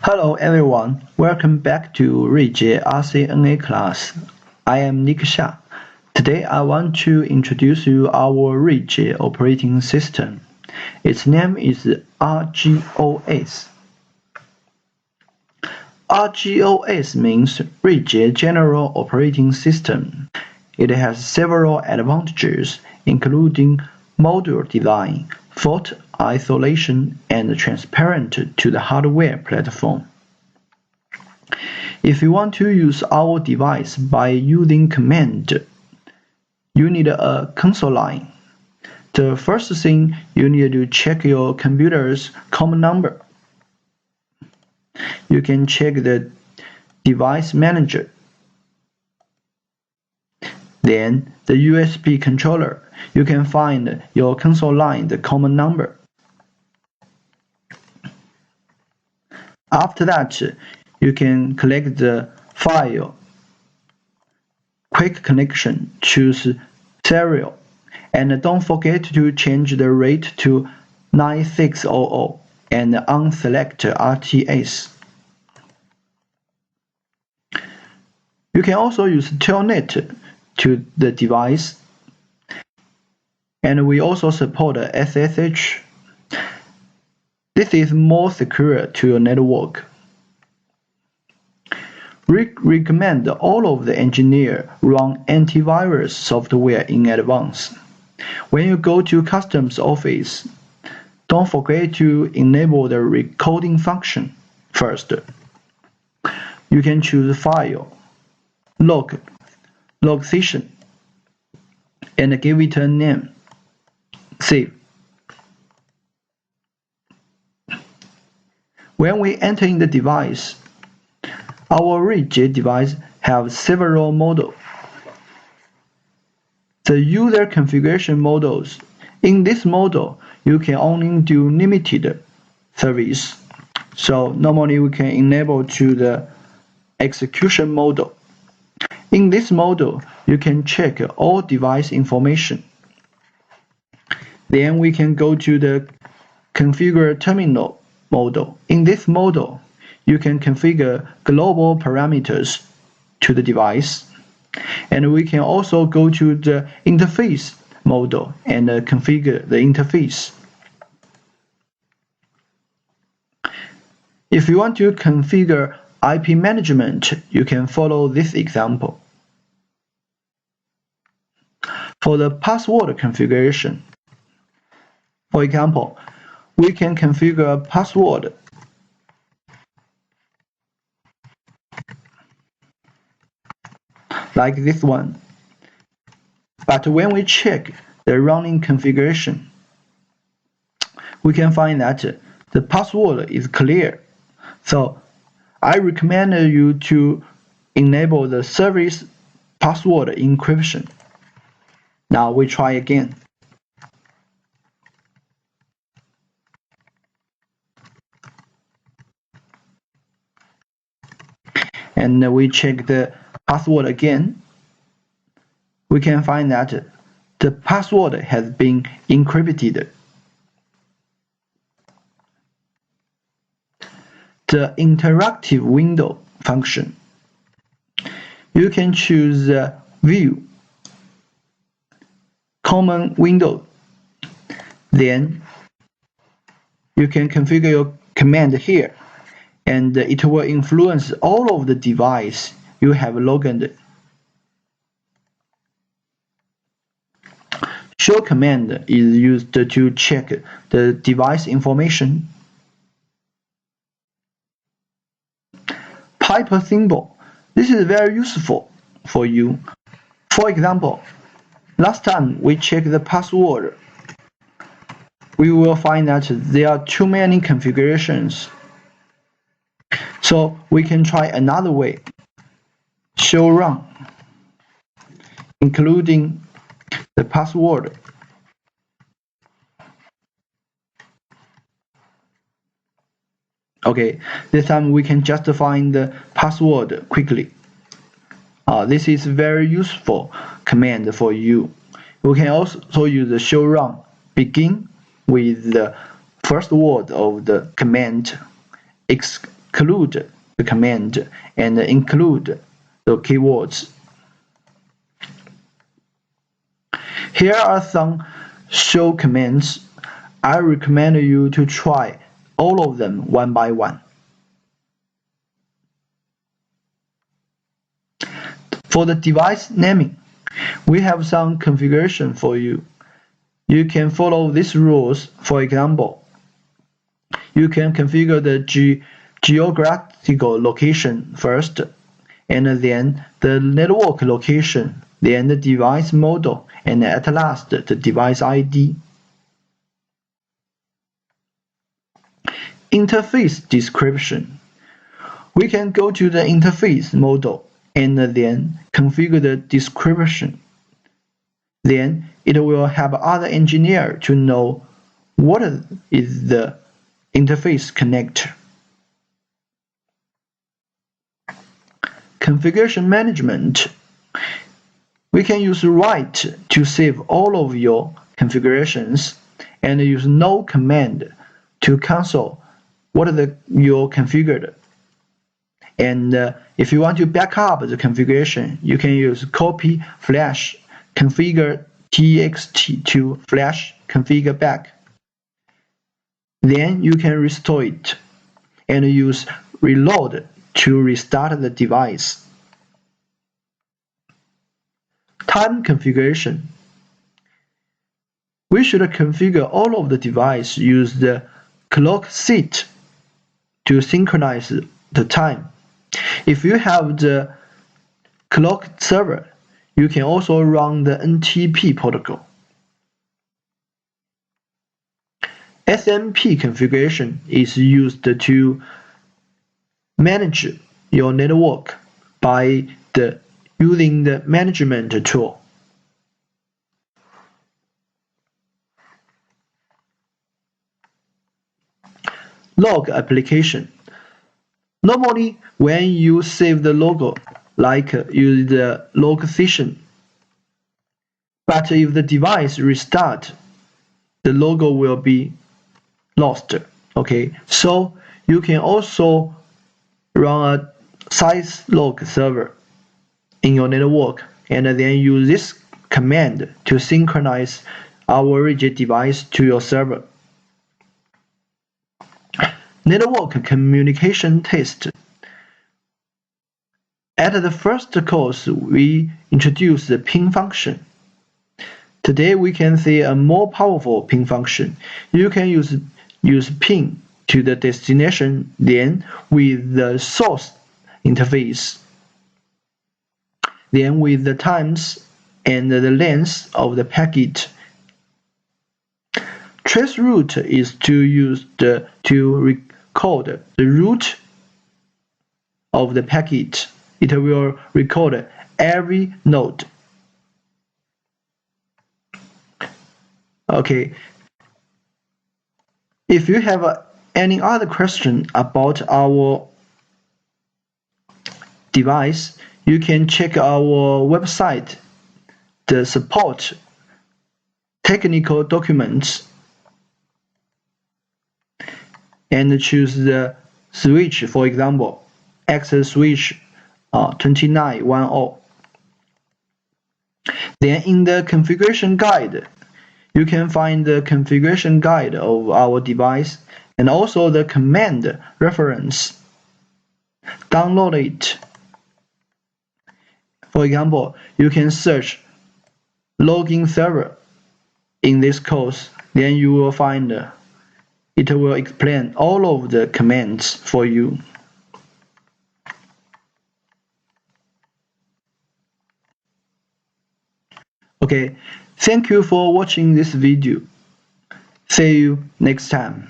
Hello everyone, welcome back to Ruijie RCNA class. I am Nick Xia. Today I want to introduce you our Ruijie operating system. Its name is RGOS. RGOS means Ruijie General Operating System. It has several advantages, including modular design, fault isolation, and transparent to the hardware platform. If you want to use our device by using command, you need a console line. The first thing you need to check your computer's common number. You can check the device manager. Then the USB controller. You can find your console line the common number. After that, you can collect the file. Quick connection, choose serial, and don't forget to change the rate to 9600 and unselect RTS. You can also use Telnet to the device, and we also support SSH. This is more secure to your network. We recommend all of the engineers run antivirus software in advance. When you go to customs office, don't forget to enable the recording function first. You can choose file, log session, and give it a name. Save. When we enter in the device, our Ruijie device have several models. The user configuration models. In this model, you can only do limited service. So normally we can enable to the execution model. In this model, you can check all device information. Then we can go to the configure terminal model. In this model, you can configure global parameters to the device. And we can also go to the interface model and configure the interface. If you want to configure IP management, you can follow this example. For the password configuration, for example, we can configure a password like this one. But when we check the running configuration, we can find that the password is clear. So I recommend you to enable the service password encryption. Now we try again. And we check the password again. We can find that the password has been encrypted. The interactive window function. You can choose View, Common Window. Then you can configure your command here, and it will influence all of the device you have logged. Show command is used to check the device information. Pipe symbol. This is very useful for you. For example, last time we checked the password, we will find that there are too many configurations. So we can try another way. Show run, including the password. Okay, this time we can just find the password quickly. This is very useful command for you. We can also use the show run. Begin with the first word of the command exclude the command and include the keywords. Here are some show commands. I recommend you to try all of them one by one. For the device naming, we have some configuration for you. You can follow these rules. For example, you can configure the geographical location first, and then the network location, then the device model, and at last the device ID. Interface description. We can go to the interface model and then configure the description. Then it will help other engineers to know what is the interface connector. Configuration management. We can use write to save all of your configurations and use no command to cancel what you configured. And if you want to back up the configuration, you can use copy flash configure txt to flash configure back. Then you can restore it and use reload to restart the device. Time configuration. We should configure all of the device use the clock set to synchronize the time. If you have the clock server, you can also run the NTP protocol. SMP configuration is used to manage your network by using the management tool. Log application. Normally, when you save the logo, like use the log session, but if the device restart, the logo will be lost. Okay, so you can also run a size log server in your network and then use this command to synchronize our Ruijie device to your server. Network communication test. At the first course, we introduced the ping function. Today we can see a more powerful ping function. You can use ping to the destination, then with the source interface, then with the times and the length of the packet. Trace route is to use to record the route of the packet. It will record every node. Okay. If you have any other question about our device, you can check our website, the support technical documents, and choose the switch, for example, access switch 2910. Then in the configuration guide, you can find the configuration guide of our device and also the command reference. Download it. For example, you can search login server in this course, then you will find it will explain all of the commands for you. Okay, thank you for watching this video. See you next time.